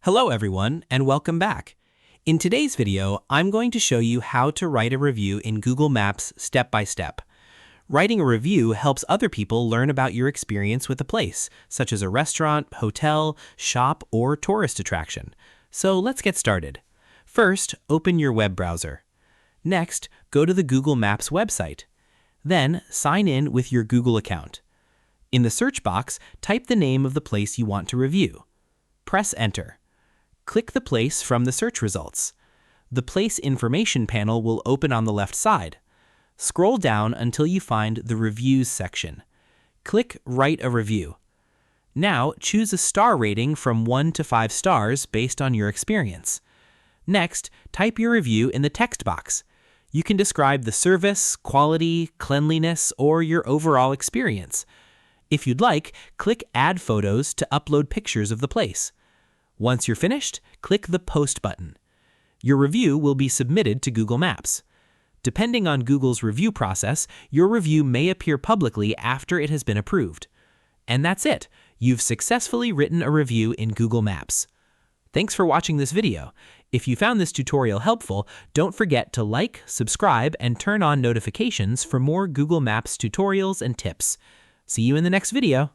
Hello everyone, and welcome back. In today's video, I'm going to show you how to write a review in Google Maps step by step. Writing a review helps other people learn about your experience with a place, such as a restaurant, hotel, shop, or tourist attraction. So let's get started. First, open your web browser. Next, go to the Google Maps website. Then, sign in with your Google account. In the search box, type the name of the place you want to review. Press Enter. Click the place from the search results. The Place Information panel will open on the left side. Scroll down until you find the Reviews section. Click Write a Review. Now, choose a star rating from 1 to 5 stars based on your experience. Next, type your review in the text box. You can describe the service, quality, cleanliness, or your overall experience. If you'd like, click Add Photos to upload pictures of the place. Once you're finished, click the Post button. Your review will be submitted to Google Maps. Depending on Google's review process, your review may appear publicly after it has been approved. And that's it. You've successfully written a review in Google Maps. Thanks for watching this video. If you found this tutorial helpful, don't forget to like, subscribe, and turn on notifications for more Google Maps tutorials and tips. See you in the next video.